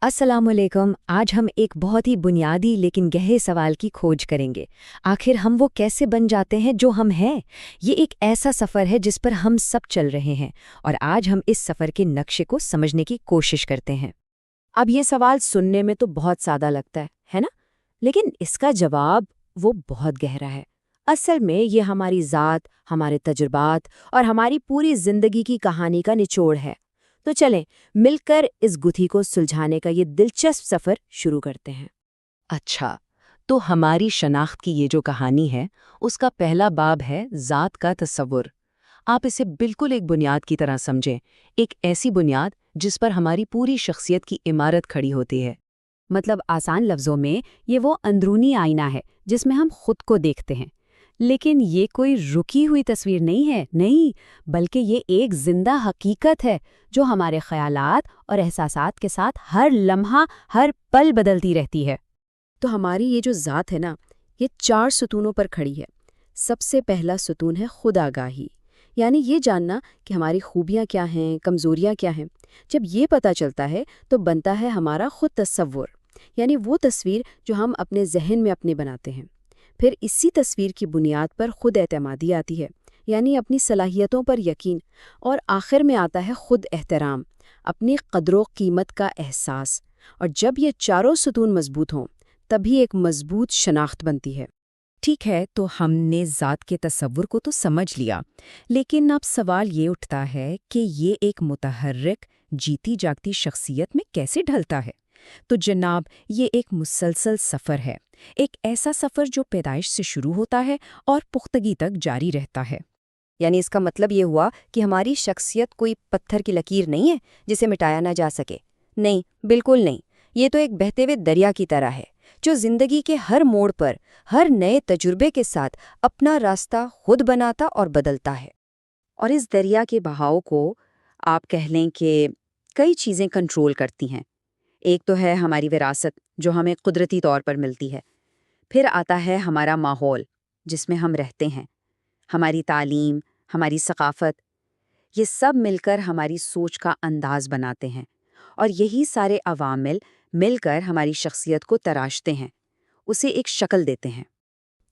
अस्सलाम वालेकुम। आज हम एक बहुत ही बुनियादी लेकिन गहरे सवाल की खोज करेंगे। आखिर हम वो कैसे बन जाते हैं जो हम हैं? ये एक ऐसा सफ़र है जिस पर हम सब चल रहे हैं और आज हम इस सफ़र के नक्शे को समझने की कोशिश करते हैं। अब ये सवाल सुनने में तो बहुत सादा लगता है ना? लेकिन इसका जवाब वो बहुत गहरा है। असल में ये हमारी ज़ात, हमारे तजुर्बात और हमारी पूरी ज़िंदगी की कहानी का निचोड़ है। तो चलें, मिलकर इस गुत्थी को सुलझाने का ये दिलचस्प सफ़र शुरू करते हैं। अच्छा, तो हमारी शनाख्त की ये जो कहानी है, उसका पहला बाब है ज़ात का तसव्वुर। आप इसे बिल्कुल एक बुनियाद की तरह समझें, एक ऐसी बुनियाद जिस पर हमारी पूरी शख्सियत की इमारत खड़ी होती है। मतलब आसान लफ्ज़ों में ये वो अंदरूनी आईना है जिसमें हम खुद को देखते हैं। लेकिन ये कोई रुकी हुई तस्वीर नहीं है, नहीं, बल्कि ये एक जिंदा हकीकत है जो हमारे ख़यालात और एहसासात के साथ हर लम्हा, हर पल बदलती रहती है। तो हमारी ये जो ज़ात है ना, ये 4 सुतूनों पर खड़ी है। सबसे पहला सुतून है खुद आगाही, यानी ये जानना कि हमारी खूबियाँ क्या हैं, कमज़ोरियाँ क्या हैं। जब ये पता चलता है तो बनता है हमारा खुद तसव्वुर, यानी वो तस्वीर जो हम अपने जहन में अपने बनाते हैं। फिर इसी तस्वीर की बुनियाद पर खुद एतमादी आती है, यानी अपनी सलाहियतों पर यकीन। और आखिर में आता है खुद एहतराम, अपनी कदरों कीमत का एहसास। और जब ये चारों सुतून मजबूत हों तभी एक मजबूत शनाख्त बनती है। ठीक है, तो हमने ज़ात के तसव्वुर को तो समझ लिया, लेकिन अब सवाल ये उठता है कि ये एक मुतहर्रिक, जीती जागती शख्सियत में कैसे ढलता है? तो जनाब, ये एक मुसलसल सफ़र है, एक ऐसा सफ़र जो पैदाइश से शुरू होता है और पुख्तगी तक जारी रहता है। यानी इसका मतलब ये हुआ कि हमारी शख्सियत कोई पत्थर की लकीर नहीं है जिसे मिटाया ना जा सके। नहीं, बिल्कुल नहीं। ये तो एक बहते हुए दरिया की तरह है जो जिंदगी के हर मोड़ पर, हर नए तजुर्बे के साथ अपना रास्ता खुद बनाता और बदलता है। और इस दरिया के बहाव को आप कह लें कि कई चीज़ें कंट्रोल करती हैं। एक तो है हमारी विरासत जो हमें कुदरती तौर पर मिलती है। फिर आता है हमारा माहौल जिसमें हम रहते हैं, हमारी तालीम, हमारी सकाफ़त। ये सब मिलकर हमारी सोच का अंदाज़ बनाते हैं और यही सारे अवामिल मिलकर हमारी शख्सियत को तराशते हैं, उसे एक शक्ल देते हैं।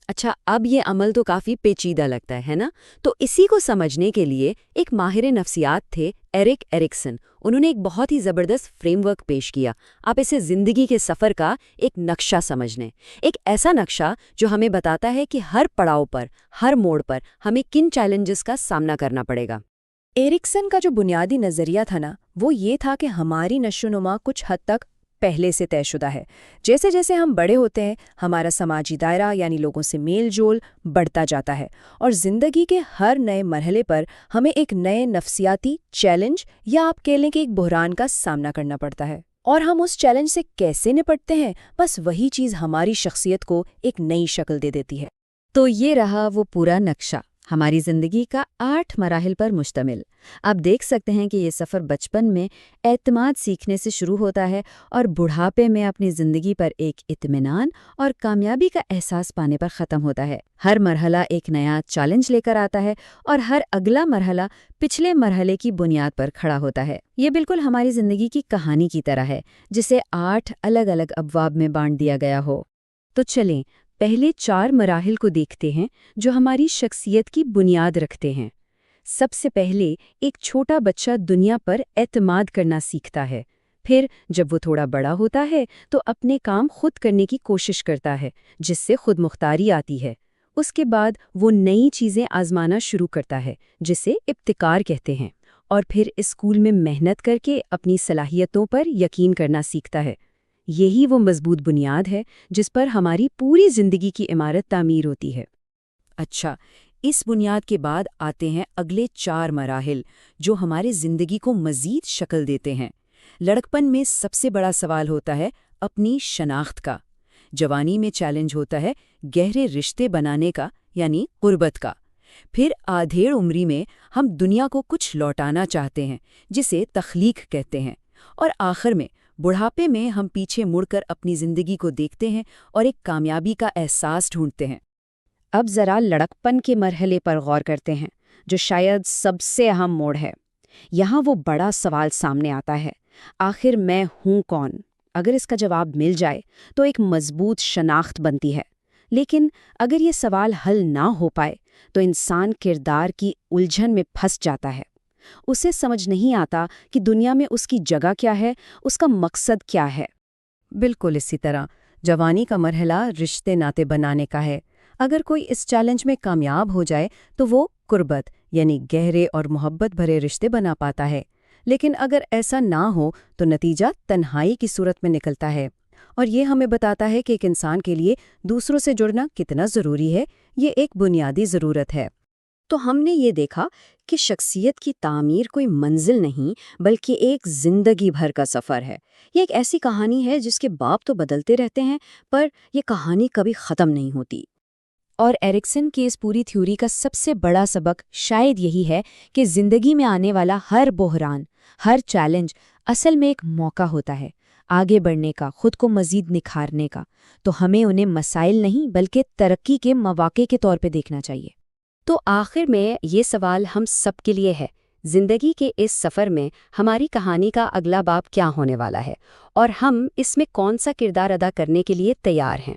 अच्छा, अब ये अमल तो काफ़ी पेचीदा लगता है ना? तो इसी को समझने के लिए एक माहिर नफ्सियात थे, एरिक एरिक्सन। उन्होंने एक बहुत ही ज़बरदस्त फ्रेमवर्क पेश किया। आप इसे ज़िंदगी के सफ़र का एक नक्शा समझ लें, एक ऐसा नक्शा जो हमें बताता है कि हर पड़ाव पर, हर मोड़ पर हमें किन चैलेंजेस का सामना करना पड़ेगा। एरिक्सन का जो बुनियादी नज़रिया था ना, वो ये था कि हमारी नशोनुमा कुछ हद तक पहले से तयशुदा है। जैसे जैसे हम बड़े होते हैं, हमारा समाजी दायरा यानी लोगों से मेल जोल बढ़ता जाता है और ज़िंदगी के हर नए मरहले पर हमें एक नए नफ्सियाती चैलेंज या आप कह लें कि एक बहरान का सामना करना पड़ता है। और हम उस चैलेंज से कैसे निपटते हैं, बस वही चीज़ हमारी शख्सियत को एक नई शक्ल दे देती है। तो ये रहा वो पूरा नक्शा, हमारी ज़िंदगी का 8 मराहिल पर मुश्तमिल। आप देख सकते हैं कि ये सफ़र बचपन में एतमाद सीखने से शुरू होता है और बुढ़ापे में अपनी ज़िंदगी पर एक इत्मीनान और कामयाबी का एहसास पाने पर ख़त्म होता है। हर मरहला एक नया चैलेंज लेकर आता है और हर अगला मरहला पिछले मरहले की बुनियाद पर खड़ा होता है। ये बिल्कुल हमारी ज़िंदगी की कहानी की तरह है जिसे 8 अलग अलग अबवाब में बांट दिया गया हो। तो चलें, पहले 4 मराहिल को देखते हैं जो हमारी शख्सियत की बुनियाद रखते हैं। सबसे पहले एक छोटा बच्चा दुनिया पर एतमाद करना सीखता है। फिर जब वो थोड़ा बड़ा होता है तो अपने काम खुद करने की कोशिश करता है, जिससे खुद मुख्तारी आती है। उसके बाद वो नई चीज़ें आजमाना शुरू करता है, जिसे इब्तिकार कहते हैं। और फिर स्कूल में मेहनत करके अपनी सलाहियतों पर यकीन करना सीखता है। यही वो मजबूत बुनियाद है जिस पर हमारी पूरी जिंदगी की इमारत तामीर होती है। अच्छा, इस बुनियाद के बाद आते हैं अगले 4 मराहिल जो हमारे जिंदगी को मजीद शक्ल देते हैं। लड़कपन में सबसे बड़ा सवाल होता है अपनी शनाख्त का। जवानी में चैलेंज होता है गहरे रिश्ते बनाने का, यानी कुर्बत का। फिर आधेड़ उम्री में हम दुनिया को कुछ लौटाना चाहते हैं, जिसे तख्लीक कहते हैं। और आखिर में बुढ़ापे में हम पीछे मुड़कर अपनी जिंदगी को देखते हैं और एक कामयाबी का एहसास ढूंढते हैं। अब ज़रा लड़कपन के मरहले पर गौर करते हैं, जो शायद सबसे अहम मोड़ है। यहाँ वो बड़ा सवाल सामने आता है, आखिर मैं हूँ कौन? اگر اس کا جواب مل جائے تو ایک مضبوط شناخت بنتی ہے، لیکن اگر یہ سوال حل نہ ہو پائے تو انسان کردار کی الجھن میں پھنس جاتا ہے۔ اسے سمجھ نہیں آتا کہ دنیا میں اس کی جگہ کیا ہے، اس کا مقصد کیا ہے۔ بالکل اسی طرح جوانی کا مرحلہ رشتے ناطے بنانے کا ہے۔ اگر کوئی اس چیلنج میں کامیاب ہو جائے تو وہ قربت یعنی گہرے اور محبت بھرے رشتے بنا پاتا ہے، لیکن اگر ایسا نہ ہو تو نتیجہ تنہائی کی صورت میں نکلتا ہے۔ اور یہ ہمیں بتاتا ہے کہ ایک انسان کے لیے دوسروں سے جڑنا کتنا ضروری ہے، یہ ایک بنیادی ضرورت ہے۔ تو ہم نے یہ دیکھا کہ شخصیت کی تعمیر کوئی منزل نہیں بلکہ ایک زندگی بھر کا سفر ہے۔ یہ ایک ایسی کہانی ہے جس کے باب تو بدلتے رہتے ہیں، پر یہ کہانی کبھی ختم نہیں ہوتی۔ اور ایرکسن کی اس پوری تھیوری کا سب سے بڑا سبق شاید یہی ہے کہ زندگی میں آنے والا ہر بحران، ہر چیلنج اصل میں ایک موقع ہوتا ہے آگے بڑھنے کا، خود کو مزید نکھارنے کا۔ تو ہمیں انہیں مسائل نہیں بلکہ ترقی کے مواقع کے طور پہ دیکھنا چاہیے۔ تو آخر میں یہ سوال ہم سب کے لیے ہے، زندگی کے اس سفر میں ہماری کہانی کا اگلا باب کیا ہونے والا ہے، اور ہم اس میں کون سا کردار ادا کرنے کے لیے تیار ہیں؟